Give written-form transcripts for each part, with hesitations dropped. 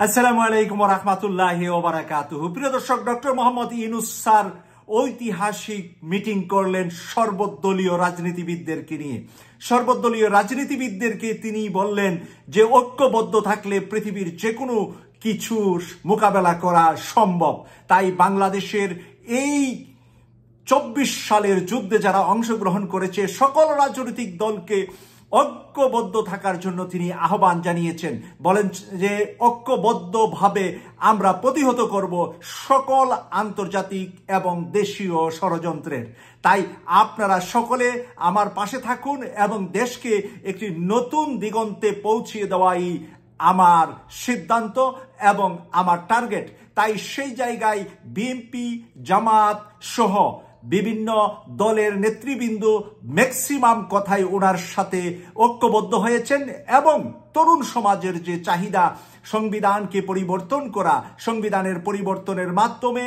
আসসালামু আলাইকুম ওয়া রাহমাতুল্লাহি ওয়া বারাকাতুহু। প্রিয় দর্শক, ডক্টর মোহাম্মদ ইউনূস স্যার ঐতিহাসিক মিটিং করলেন সর্বদলীয় রাজনীতিবিদদেরকে নিয়ে। সর্বদলীয় রাজনীতিবিদদেরকে তিনি বললেন যে ঐক্যবদ্ধ থাকলে পৃথিবীর যে কোনো কিছু মোকাবেলা করা সম্ভব। তাই বাংলাদেশের এই 24 সালের যুদ্ধে যারা অংশগ্রহণ করেছে সকল রাজনৈতিক দলকে ঐক্যবদ্ধ থাকার জন্য তিনি আহ্বান জানিয়েছেন। বলেন যে ঐক্যবদ্ধভাবে আমরা প্রতিহত করব সকল আন্তর্জাতিক এবং দেশীয় ষড়যন্ত্রের। তাই আপনারা সকলে আমার পাশে থাকুন এবং দেশকে একটি নতুন দিগন্তে পৌঁছিয়ে দেওয়াই আমার সিদ্ধান্ত এবং আমার টার্গেট। তাই সেই জায়গায় বিএনপি, জামাত সহ বিভিন্ন দলের নেতৃবৃন্দ ম্যাক্সিমাম কথাই ওনার সাথে ঐক্যবদ্ধ হয়েছেন এবং তরুণ সমাজের যে চাহিদা সংবিধানকে পরিবর্তন করা, সংবিধানের পরিবর্তনের মাধ্যমে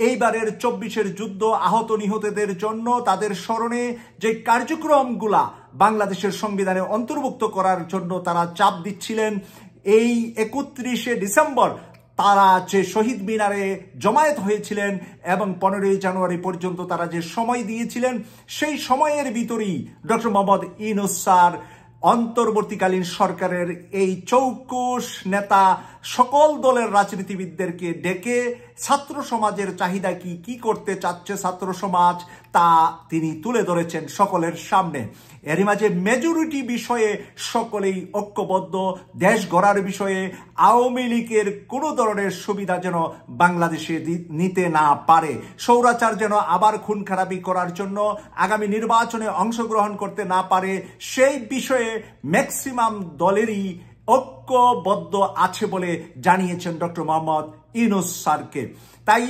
এইবারের 24-এর যুদ্ধ আহত নিহতদের জন্য তাদের স্মরণে যে কার্যক্রমগুলা বাংলাদেশের সংবিধানে অন্তর্ভুক্ত করার জন্য তারা চাপ দিচ্ছিলেন, এই 31শে ডিসেম্বর তারা যে শহীদ মিনারে জমায়েত হয়েছিলেন এবং 15ই জানুয়ারি পর্যন্ত তারা যে সময় দিয়েছিলেন, সেই সময়ের ভিতরেই ডক্টর মোহাম্মদ ইউনূস স্যার অন্তর্বর্তীকালীন সরকারের এই চৌকস নেতা সকল দলের রাজনীতিবিদদেরকে ডেকে ছাত্র সমাজের চাহিদা কি করতে চাচ্ছে ছাত্র সমাজ তা তিনি তুলে ধরেছেন সকলের সামনে। এরই মাঝে মেজরিটি বিষয়ে সকলেই ঐক্যবদ্ধ, দেশ গড়ার বিষয়ে আওয়ামী লীগের কোনো ধরনের সুবিধা যেন বাংলাদেশে নিতে না পারে, স্বৈরাচার যেন আবার খুন খারাপি করার জন্য আগামী নির্বাচনে অংশগ্রহণ করতে না পারে, সেই বিষয়ে ম্যাক্সিমাম দলেরই ঐক্যবদ্ধ আছে বলে জানিয়েছেন ডক্টর মোহাম্মদ ইউনূস স্যারকে। তাই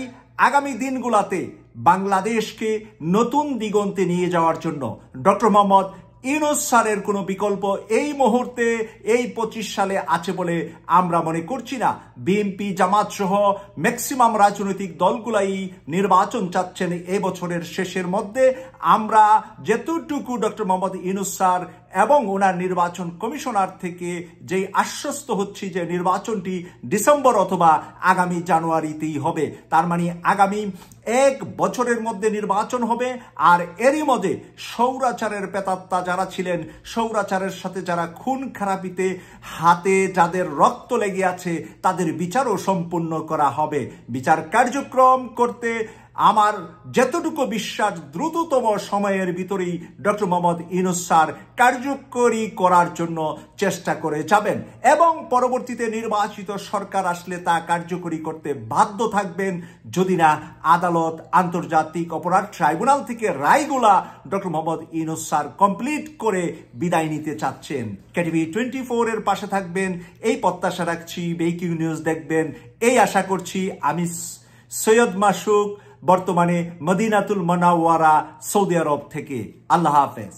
আগামী দিনগুলোতে বাংলাদেশকে নতুন দিগন্তে নিয়ে যাওয়ার জন্য ডক্টর মোহাম্মদ ইউনূস স্যারের কোনো বিকল্প এই মুহূর্তে এই 25 সালে আছে বলে আমরা মনে করছি না। বিএনপি, জামাত সহ ম্যাক্সিমাম রাজনৈতিক দলগুলাই নির্বাচন চাচ্ছেন এই বছরের শেষের মধ্যে। আমরা যেতটুকু ডক্টর মোহাম্মদ ইউনূস স্যার এবং ওনার নির্বাচন কমিশনার থেকে যেই আশ্বস্ত হচ্ছি যে নির্বাচনটি ডিসেম্বর অথবা আগামী জানুয়ারিতেই হবে, তার মানে আগামী 1 বছরের মধ্যে নির্বাচন হবে। আর এরই মধ্যে স্বৈরাচারের প্রেতাত্মা যারা ছিলেন, স্বৈরাচারের সাথে যারা খুন খারাপিতে হাতে যাদের রক্ত লেগে আছে তাদের বিচারও সম্পূর্ণ করা হবে। বিচার কার্যক্রম করতে আমার যতটুকু বিশ্বাস দ্রুততম সময়ের ভিতরেই ডক্টর মোহাম্মদ ইউনূস স্যার কার্যকরী করার জন্য চেষ্টা করে যাবেন এবং পরবর্তীতে নির্বাচিত সরকার আসলে তা কার্যকরী করতে বাধ্য থাকবেন যদি না আদালত, আন্তর্জাতিক অপরাধ ট্রাইব্যুনাল থেকে রায়গুলা doctor Mohammad Yunus sir complete করে বিদায় নিতে চাচ্ছেন। কেটিভি 24 এর পাশে থাকবেন এই প্রত্যাশা রাখছি, ব্রেকিং নিউজ দেখবেন এই আশা করছি। আমি সৈয়দ মাসুক, বর্তমানে মদিনাতুল মুনাওয়ারা, সৌদি আরব থেকে। আল্লাহ হাফেজ।